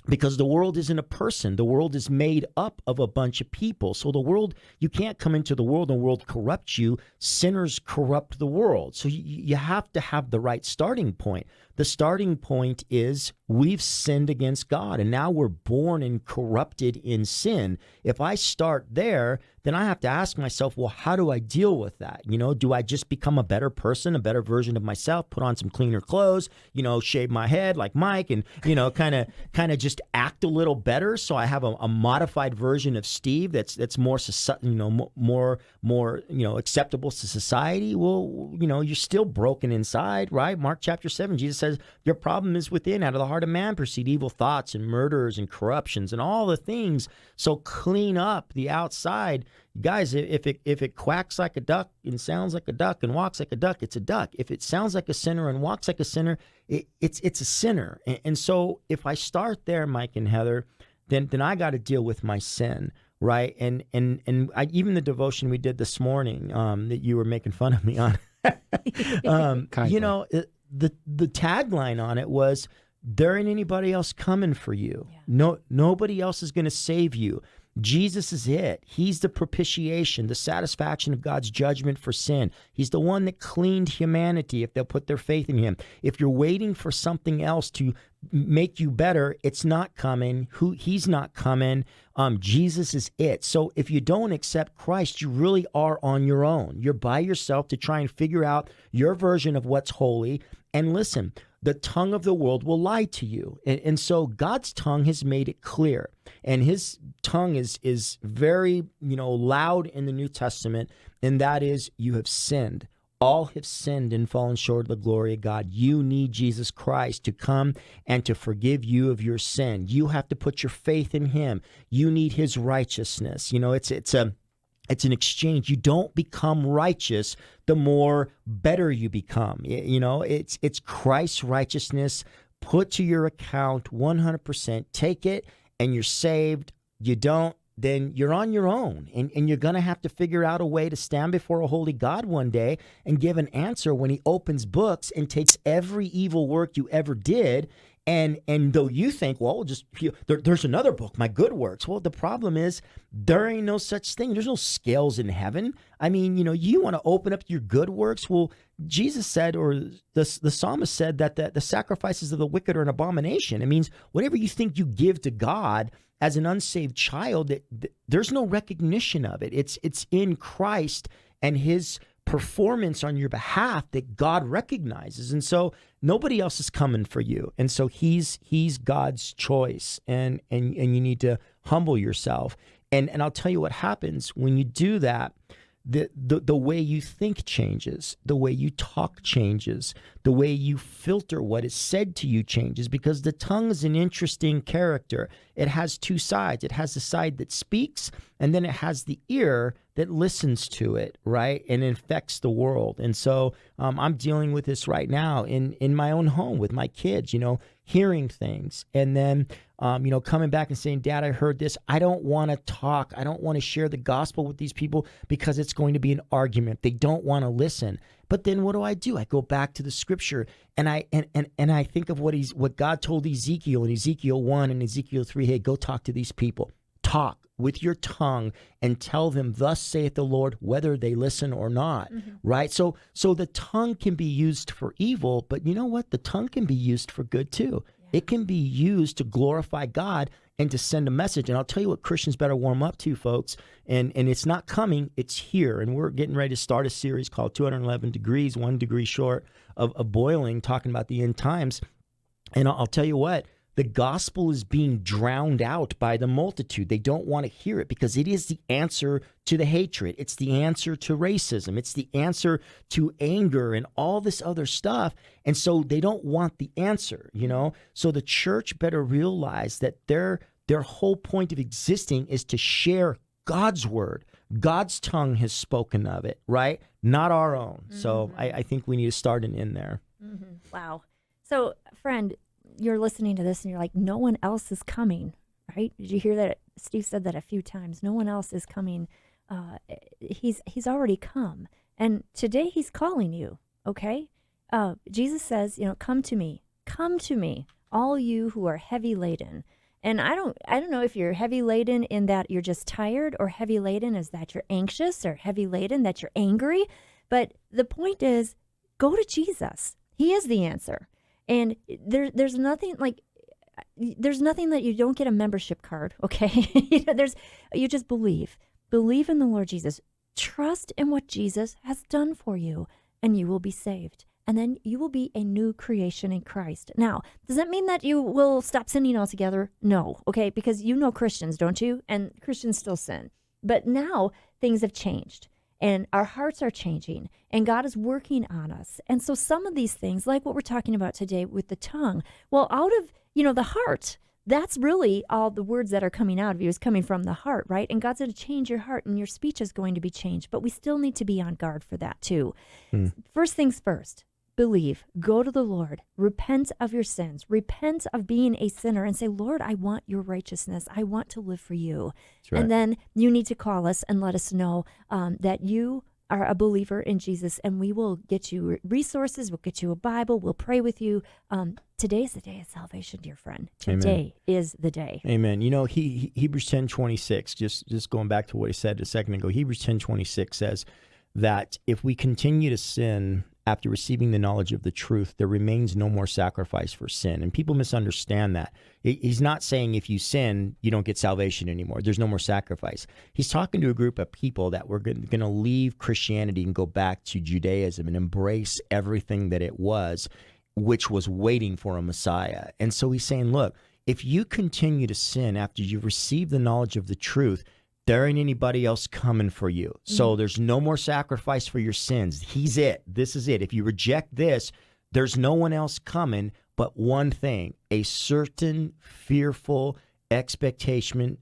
Speaker 5: Because the world isn't a person. The world is made up of a bunch of people. So the world, you can't come into the world and the world corrupts you. Sinners corrupt the world. So you have to have the right starting point. The starting point is we've sinned against God, and now we're born and corrupted in sin. If I start there, then I have to ask myself, well, how do I deal with that? Do I just become a better person, a better version of myself, put on some cleaner clothes, shave my head like Mike, and kind of just act a little better, so I have a modified version of Steve that's more more acceptable to society? Well, you're still broken inside, right? Mark chapter 7, Jesus says your problem is within. Out of the heart of man proceed evil thoughts and murders and corruptions and all the things. So clean up the outside. Guys, if it quacks like a duck and sounds like a duck and walks like a duck, it's a duck. If it sounds like a sinner and walks like a sinner, it's a sinner. And so if I start there, Mike and Heather, then I got to deal with my sin, right? And even the devotion we did this morning that you were making fun of me on, the tagline on it was, there ain't anybody else coming for you. Yeah. Nobody else is going to save you. Jesus is it. He's the propitiation, the satisfaction of God's judgment for sin. He's the one that cleaned humanity if they'll put their faith in him. If you're waiting for something else to make you better, it's not coming. He's not coming. Jesus is it. So if you don't accept Christ, you really are on your own. You're by yourself to try and figure out your version of what's holy. And listen, the tongue of the world will lie to you. And so God's tongue has made it clear. And his tongue is very, loud in the New Testament. And that is, you have sinned. All have sinned and fallen short of the glory of God. You need Jesus Christ to come and to forgive you of your sin. You have to put your faith in him. You need his righteousness. It's an exchange. You don't become righteous the more better you become. It's Christ's righteousness put to your account 100%. Take it and you're saved. You don't, then you're on your own. And you're going to have to figure out a way to stand before a holy God one day and give an answer when he opens books and takes every evil work you ever did. And though you think, well, there's another book, my good works. Well, the problem is there ain't no such thing. There's no scales in heaven. I mean, you want to open up your good works. Well, Jesus said, or the psalmist said, that the sacrifices of the wicked are an abomination. It means whatever you think you give to God as an unsaved child, there's no recognition of it. It's in Christ and his performance on your behalf that God recognizes. And so nobody else is coming for you. And so he's God's choice, and you need to humble yourself. And I'll tell you what happens when you do that. The way you think changes, the way you talk changes, the way you filter what is said to you changes, because the tongue is an interesting character. It has two sides. It has the side that speaks, and then it has the ear that listens to it, right? And infects the world. And so I'm dealing with this right now in my own home with my kids, hearing things. And then, coming back and saying, Dad, I heard this. I don't want to talk. I don't want to share the gospel with these people because it's going to be an argument. They don't want to listen. But then what do? I go back to the scripture and I think of what God told Ezekiel in Ezekiel 1 and Ezekiel 3. Hey, go talk to these people. Talk with your tongue and tell them, thus saith the Lord, whether they listen or not, right? So the tongue can be used for evil, but you know what? The tongue can be used for good too. Yeah. It can be used to glorify God and to send a message. And I'll tell you what Christians better warm up to, folks, and it's not coming, it's here. And we're getting ready to start a series called 211 Degrees, 1 degree short of boiling, talking about the end times. And I'll tell you what, the gospel is being drowned out by the multitude. They don't want to hear it because it is the answer to the hatred. It's the answer to racism. It's the answer to anger and all this other stuff. And so they don't want the answer, So the church better realize that their whole point of existing is to share God's word. God's tongue has spoken of it, right? Not our own. Mm-hmm. So I think we need to start an end there.
Speaker 2: Mm-hmm. Wow. So, friend, you're listening to this and you're like, no one else is coming, right? Did you hear that? Steve said that a few times. No one else is coming. He's already come. And today he's calling you, okay? Jesus says, come to me, all you who are heavy laden. And I don't know if you're heavy laden in that you're just tired, or heavy laden is that you're anxious, or heavy laden that you're angry. But the point is, go to Jesus. He is the answer. And there's nothing like, there's nothing that you don't get a membership card, okay? You just believe. Believe in the Lord Jesus. Trust in what Jesus has done for you, and you will be saved. And then you will be a new creation in Christ. Now, does that mean that you will stop sinning altogether? No, okay? Because you know Christians, don't you? And Christians still sin. But now things have changed, and our hearts are changing, and God is working on us. And so some of these things, like what we're talking about today with the tongue, well, out of, the heart, that's really all the words that are coming out of you is coming from the heart, right? And God's going to change your heart, and your speech is going to be changed. But we still need to be on guard for that too. First things first. Believe, go to the Lord, repent of your sins, repent of being a sinner, and say, Lord, I want your righteousness. I want to live for you.
Speaker 5: That's right.
Speaker 2: And then you need to call us and let us know that you are a believer in Jesus, and we will get you resources, we'll get you a Bible, we'll pray with you. Today is the day of salvation, dear friend. Today is the day.
Speaker 5: Amen. Hebrews 10:26, just going back to what he said a second ago, Hebrews 10:26 says that if we continue to sin after receiving the knowledge of the truth, there remains no more sacrifice for sin. And people misunderstand that. He's not saying if you sin, you don't get salvation anymore. There's no more sacrifice. He's talking to a group of people that were going to leave Christianity and go back to Judaism and embrace everything that it was, which was waiting for a Messiah. And so he's saying, look, if you continue to sin after you've received the knowledge of the truth, there ain't anybody else coming for you. So there's no more sacrifice for your sins. He's it. This is it. If you reject this, there's no one else coming but one thing, a certain fearful expectation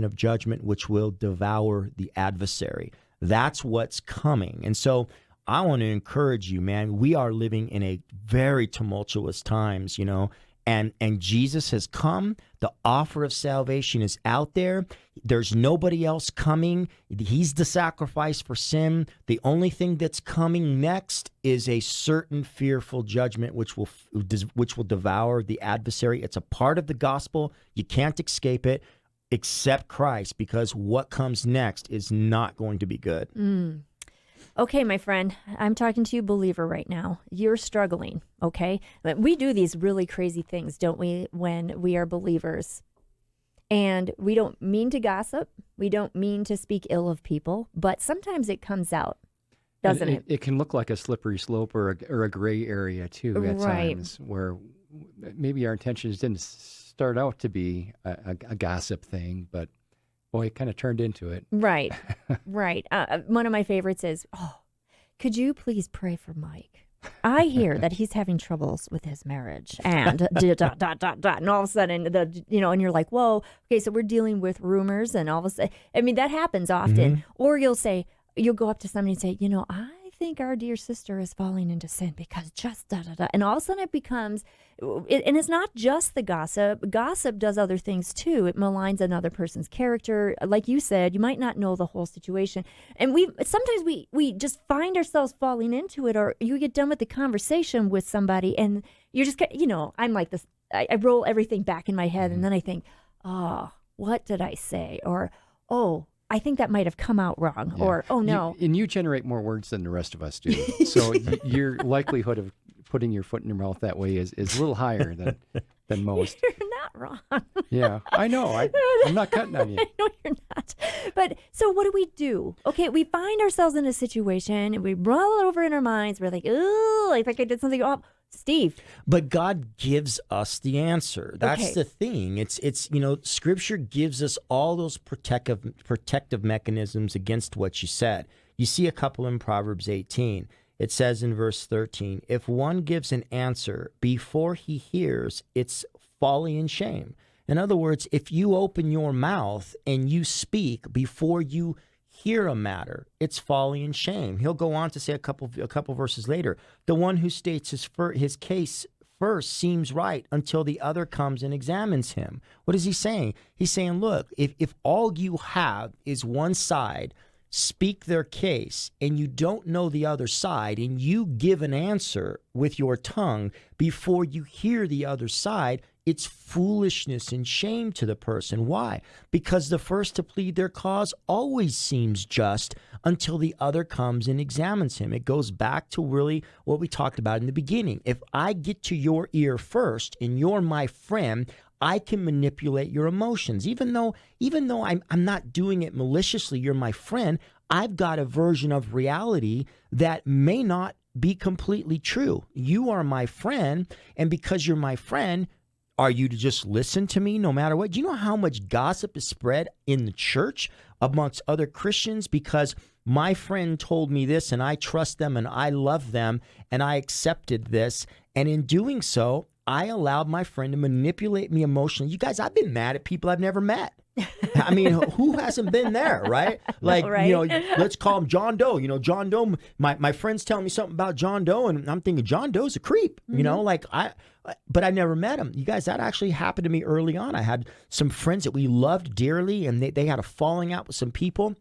Speaker 5: of judgment which will devour the adversary. That's what's coming. And so I want to encourage you, man. We are living in a very tumultuous times, and Jesus has come. The offer of salvation is out there. There's nobody else coming. He's the sacrifice for sin. The only thing that's coming next is a certain fearful judgment which will devour the adversary. It's a part of the gospel. You can't escape it. Accept Christ, because what comes next is not going to be good.
Speaker 2: Okay, my friend, I'm talking to you, believer, right now. You're struggling, okay? We do these really crazy things, don't we, when we are believers? And we don't mean to gossip. We don't mean to speak ill of people, but sometimes it comes out, doesn't it?
Speaker 3: It can look like a slippery slope or a gray area, too, at times, where maybe our intentions didn't start out to be a gossip thing, but boy, it kind of turned into it. Right,
Speaker 2: right. One of my favorites is, could you please pray for Mike? I hear that he's having troubles with his marriage, and and all of a sudden, and you're like, whoa, okay, so we're dealing with rumors, and all of a sudden, that happens often. Or you'll go up to somebody and say, I think our dear sister is falling into sin because just and all of a sudden it becomes, and it's not just the gossip. Gossip does other things too. It maligns another person's character. Like you said, you might not know the whole situation, and sometimes we just find ourselves falling into it, or you get done with the conversation with somebody, and you're just, I'm like this. I roll everything back in my head, and then I think, what did I say? Or, I think that might have come out wrong, or, oh, no.
Speaker 3: You generate more words than the rest of us do. So your likelihood of putting your foot in your mouth that way is a little higher than most.
Speaker 2: You're not wrong.
Speaker 3: Yeah, I know. I'm not cutting on you.
Speaker 2: I know you're not. But so what do? Okay, we find ourselves in a situation, and we roll it over in our minds. We're like, oh, I think I did something wrong. Steve.
Speaker 5: But God gives us the answer. That's the thing. It's Scripture gives us all those protective mechanisms against what you said. You see a couple in Proverbs 18. It says in verse 13, if one gives an answer before he hears, it's folly and shame. In other words, if you open your mouth and you speak before you hear a matter, it's folly and shame. He'll go on to say a couple verses later, the one who states his case first seems right until the other comes and examines him. What is he saying? He's saying, look, if all you have is one side speak their case and you don't know the other side, and you give an answer with your tongue before you hear the other side, it's foolishness and shame to the person. Why? Because the first to plead their cause always seems just until the other comes and examines him. It goes back to really what we talked about in the beginning. If I get to your ear first and you're my friend, I can manipulate your emotions. Even though I'm not doing it maliciously, you're my friend, I've got a version of reality that may not be completely true. You are my friend, and because you're my friend, are you to just listen to me no matter what? Do you know how much gossip is spread in the church amongst other Christians because my friend told me this and I trust them and I love them and I accepted this, and in doing so, I allowed my friend to manipulate me emotionally. You guys, I've been mad at people I've never met. I mean, who hasn't been there, right? Like,
Speaker 2: right?
Speaker 5: you know, let's call him John Doe. You know, John Doe, my friends telling me something about John Doe, and I'm thinking John Doe's a creep, you know, like but I never met him. You guys, that actually happened to me early on. I had some friends that we loved dearly, and they had a falling out with some people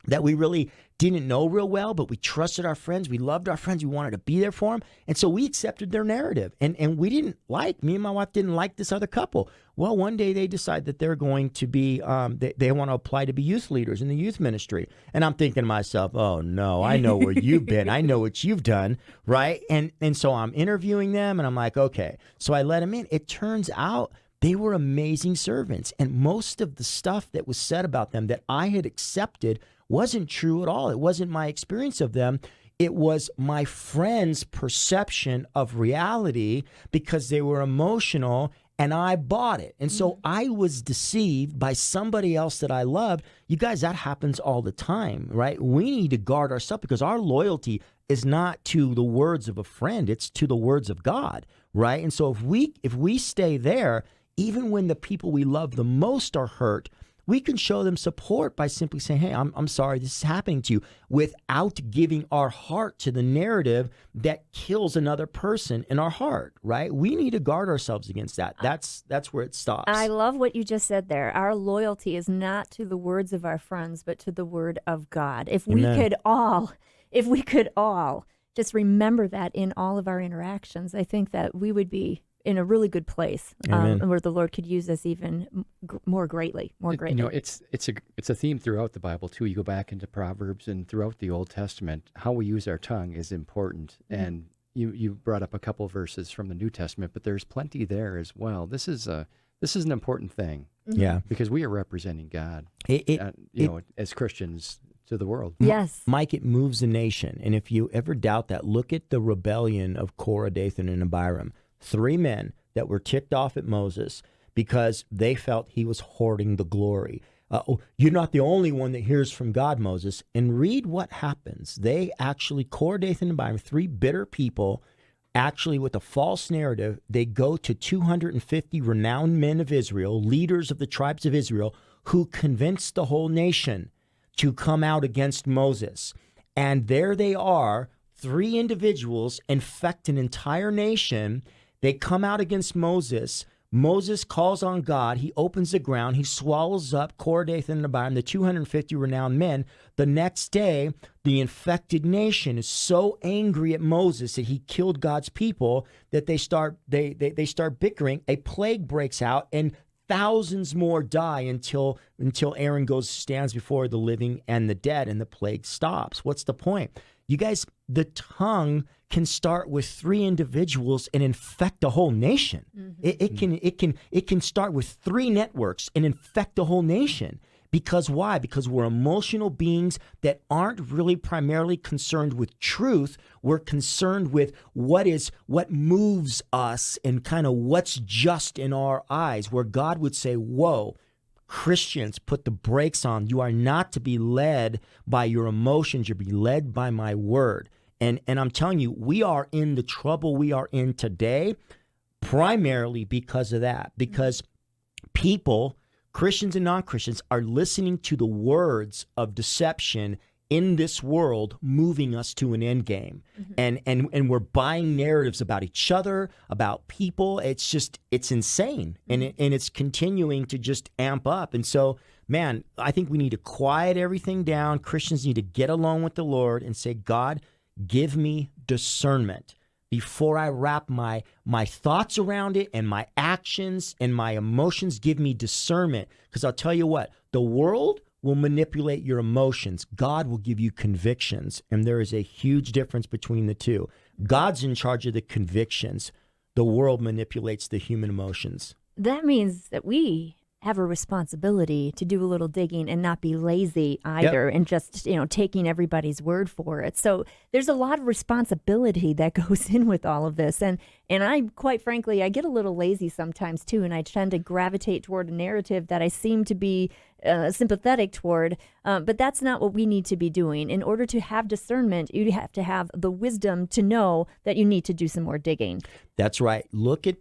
Speaker 5: that we really didn't know real well, but we trusted our friends. We loved our friends. We wanted to be there for them. And so we accepted their narrative. And me and my wife didn't like this other couple. Well, one day they decide that they're going to be, they want to apply to be youth leaders in the youth ministry. And I'm thinking to myself, oh no, I know where you've been. I know what you've done, right? And so I'm interviewing them and I'm like, okay. So I let them in. It turns out they were amazing servants. And most of the stuff that was said about them that I had accepted wasn't true at all. It wasn't my experience of them. It was my friend's perception of reality because they were emotional and I bought it. And so I was deceived by somebody else that I loved. You guys, that happens all the time, right? We need to guard ourselves because our loyalty is not to the words of a friend. It's to the words of God, right? And so if we stay there, even when the people we love the most are hurt, we can show them support by simply saying, hey, I'm sorry this is happening to you, without giving our heart to the narrative that kills another person in our heart, right? We need to guard ourselves against that. That's where it stops.
Speaker 2: I love what you just said there. Our loyalty is not to the words of our friends, but to the word of God. If we could all just remember that in all of our interactions, I think that we would be in a really good place where the Lord could use us even more greatly.
Speaker 3: You know, it's a theme throughout the Bible too. You go back into Proverbs and throughout the Old Testament, how we use our tongue is important. Mm-hmm. And you brought up a couple verses from the New Testament, but there's plenty there as well. This is an important thing.
Speaker 5: Yeah,
Speaker 3: because we are representing God. As Christians to the world.
Speaker 2: Yes,
Speaker 5: Mike, it moves a nation. And if you ever doubt that, look at the rebellion of Korah, Dathan, and Abiram. 3 men that were ticked off at Moses because they felt he was hoarding the glory. You're not the only one that hears from God, Moses. And read what happens. They actually, Korah, Dathan, and Abiram, 3 bitter people, actually with a false narrative, they go to 250 renowned men of Israel, leaders of the tribes of Israel, who convinced the whole nation to come out against Moses. And there they are, 3 individuals infect an entire nation. They come out against Moses. Moses calls on God. He opens the ground. He swallows up Korah, Dathan, and Abiram, the 250 renowned men. The next day, the infected nation is so angry at Moses that he killed God's people that they start bickering. A plague breaks out, and thousands more die until Aaron stands before the living and the dead, and the plague stops. What's the point? You guys, the tongue can start with 3 individuals and infect a whole nation. Mm-hmm. It can start with 3 networks and infect a whole nation. Because why? Because we're emotional beings that aren't really primarily concerned with truth. We're concerned with what moves us and kind of what's just in our eyes, where God would say, whoa, Christians, put the brakes on. You are not to be led by your emotions. You're to be led by my word. And I'm telling you, we are in the trouble we are in today primarily because of that. Because people, Christians and non-Christians, are listening to the words of deception in this world, moving us to an end game. Mm-hmm. And we're buying narratives about each other, about people. It's insane. Mm-hmm. And it's continuing to just amp up. And so, man, I think we need to quiet everything down. Christians need to get alone with the Lord and say, God, give me discernment before I wrap my thoughts around it and my actions and my emotions. Give me discernment. Because I'll tell you what, the world will manipulate your emotions. God will give you convictions, and there is a huge difference between the two. God's in charge of the convictions. The world manipulates the human emotions.
Speaker 2: That means that we have a responsibility to do a little digging and not be lazy either, and just, taking everybody's word for it. So there's a lot of responsibility that goes in with all of this. And I, quite frankly, I get a little lazy sometimes too, and I tend to gravitate toward a narrative that I seem to be sympathetic toward, but that's not what we need to be doing. In order to have discernment, you have to have the wisdom to know that you need to do some more digging.
Speaker 5: That's right. Look at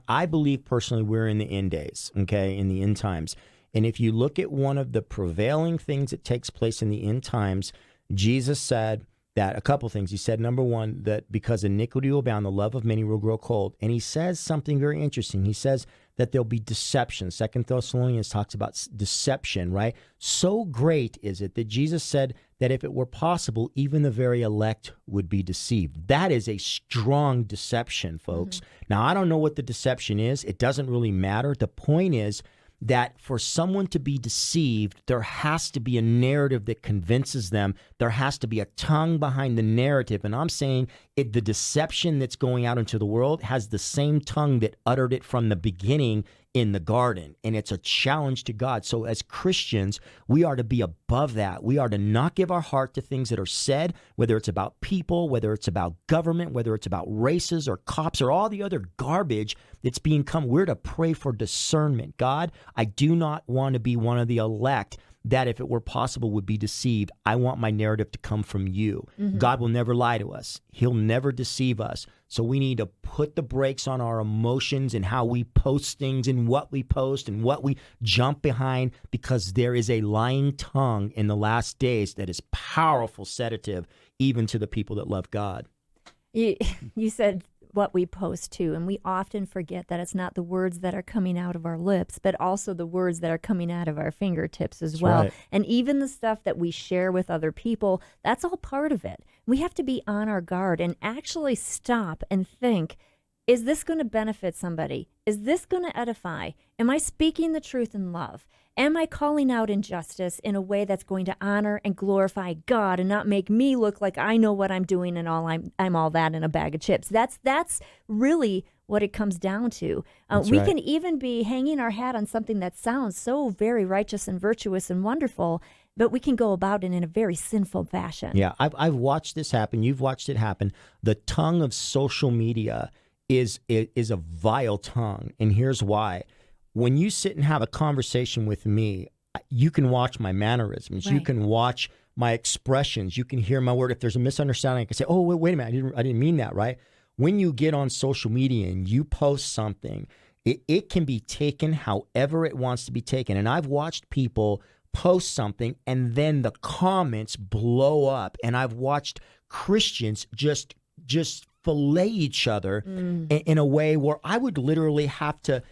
Speaker 5: I believe personally we're in the end days, okay, in the end times. And if you look at one of the prevailing things that takes place in the end times, Jesus said that a couple things. He said, number one, that because iniquity will abound, the love of many will grow cold. And he says something very interesting. He says that there'll be deception. 2 Thessalonians talks about deception, right? So great is it that Jesus said that if it were possible, even the very elect would be deceived. That is a strong deception, folks. Now, I don't know what the deception is. It doesn't really matter. The point is that for someone to be deceived, there has to be a narrative that convinces them. There has to be a tongue behind the narrative. And I'm saying the deception that's going out into the world has the same tongue that uttered it from the beginning in the garden. And it's a challenge to God. So as Christians, we are to be above that. We are to not give our heart to things that are said, whether it's about people, whether it's about government, whether it's about races or cops or all the other garbage that's being come. We're to pray for discernment. God, I do not want to be one of the elect that if it were possible would be deceived. I want my narrative to come from you. God will never lie to us. He'll never deceive us. So we need to put the brakes on our emotions and how we post things and what we post and what we jump behind, because there is a lying tongue in the last days that is powerful sedative even to the people that love God.
Speaker 2: You said what we post to, and we often forget that it's not the words that are coming out of our lips, but also the words that are coming out of our fingertips as well.
Speaker 5: Right.
Speaker 2: And even the stuff that we share with other people, that's all part of it. We have to be on our guard and actually stop and think, is this going to benefit somebody? Is this going to edify? Am I speaking the truth in love? Am I calling out injustice in a way that's going to honor and glorify God and not make me look like I know what I'm doing and I'm all that in a bag of chips? That's really what it comes down to. We can even be hanging our hat on something that sounds so very righteous and virtuous and wonderful, but we can go about it in a very sinful fashion.
Speaker 5: Yeah, I've watched this happen. You've watched it happen. The tongue of social media is a vile tongue, and here's why. When you sit and have a conversation with me, you can watch my mannerisms.
Speaker 2: Right.
Speaker 5: You can watch my expressions. You can hear my word. If there's a misunderstanding, I can say, "Oh, wait a minute, I didn't mean that," right? When you get on social media and you post something, it can be taken however it wants to be taken. And I've watched people post something and then the comments blow up. And I've watched Christians just fillet each other in a way where I would literally have to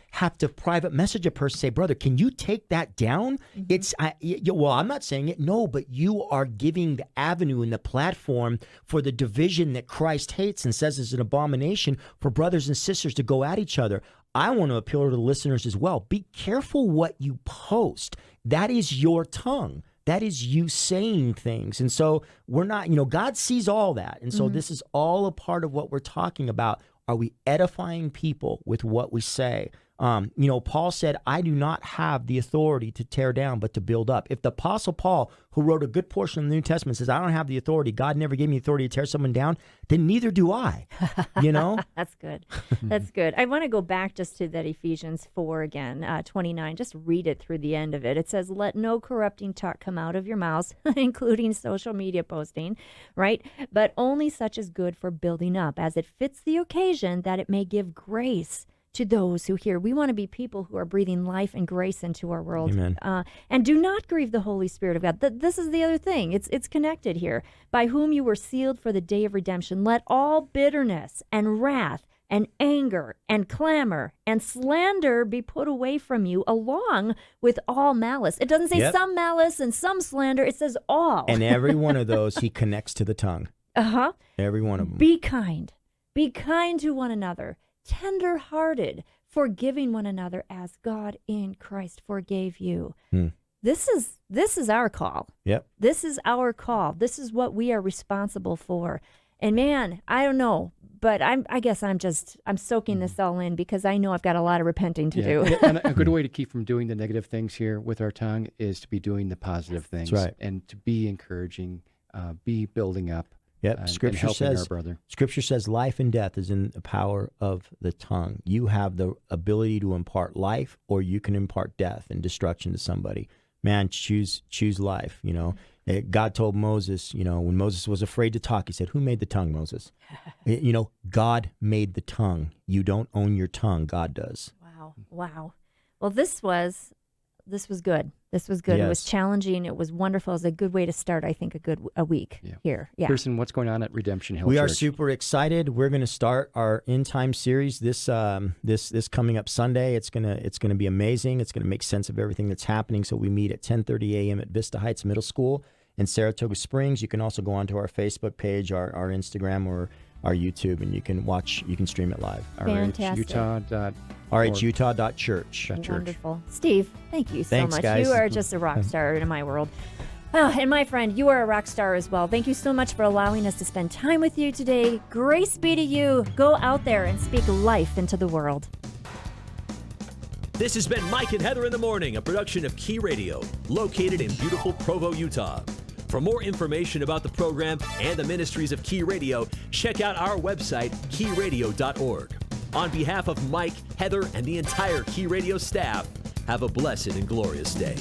Speaker 5: private message a person, say, brother, can you take that down? Well, I'm not saying it, no, but you are giving the avenue and the platform for the division that Christ hates and says is an abomination for brothers and sisters to go at each other. I want to appeal to the listeners as well. Be careful what you post. That is your tongue. That is you saying things. And so we're not, God sees all that. And so this is all a part of what we're talking about. Are we edifying people with what we say? Paul said, I do not have the authority to tear down, but to build up. If the Apostle Paul, who wrote a good portion of the New Testament, says, I don't have the authority, God never gave me authority to tear someone down, then neither do I.
Speaker 2: That's good. That's good. I want to go back just to that Ephesians 4 again, 29. Just read it through the end of it. It says, let no corrupting talk come out of your mouths, including social media posting, right? But only such as good for building up, as it fits the occasion, that it may give grace to those who hear. We want to be people who are breathing life and grace into our world.
Speaker 5: Amen.
Speaker 2: And do not grieve the Holy Spirit of God. This is the other thing. It's connected here. By whom you were sealed for the day of redemption. Let all bitterness and wrath and anger and clamor and slander be put away from you, along with all malice. It doesn't say some malice and some slander. It says all.
Speaker 5: And every one of those, he connects to the tongue. Every one of them.
Speaker 2: Be kind. Be kind to one another. Tender-hearted, forgiving one another as God in Christ forgave you. this is our call.
Speaker 5: Yep.
Speaker 2: This is our call. This is what we are responsible for. And man, I don't know, but I guess I'm soaking this all in because I know I've got a lot of repenting to do.
Speaker 3: And a good way to keep from doing the negative things here with our tongue is to be doing the positive things.
Speaker 5: That's right.
Speaker 3: And to be encouraging, be building up.
Speaker 5: Yep.
Speaker 3: And
Speaker 5: Scripture
Speaker 3: helping
Speaker 5: says
Speaker 3: our brother.
Speaker 5: Scripture says life and death is in the power of the tongue. You have the ability to impart life, or you can impart death and destruction to somebody. Man, choose life. You know, God told Moses. You know, when Moses was afraid to talk, he said, "Who made the tongue, Moses?" You know, God made the tongue. You don't own your tongue. God does.
Speaker 2: Wow. Well, this was good. This was good. It was
Speaker 5: Yes.
Speaker 2: challenging. It was wonderful. It was a good way to start, I think, a week here. Yeah.
Speaker 3: Kirsten, what's going on at Redemption Hill
Speaker 5: We
Speaker 3: Church?
Speaker 5: are super excited. We're going to start our end time series this coming up Sunday. It's gonna be amazing. It's going to make sense of everything that's happening. So we meet at 10:30 a.m. at Vista Heights Middle School in Saratoga Springs. You can also go onto our Facebook page, our Instagram, or our YouTube, and you can stream it live.
Speaker 2: Fantastic.
Speaker 5: rhutah.church.
Speaker 2: Wonderful. Steve, thank you so
Speaker 5: Thanks,
Speaker 2: much.
Speaker 5: guys.
Speaker 2: You are just a rock star in my world. Oh, and my friend, you are a rock star as well. Thank you so much for allowing us to spend time with you today. Grace be to you. Go out there and speak life into the world.
Speaker 1: This has been Mike and Heather in the Morning, a production of Key Radio, located in beautiful Provo, Utah. For more information about the program and the ministries of Key Radio, check out our website, keyradio.org. On behalf of Mike, Heather, and the entire Key Radio staff, have a blessed and glorious day.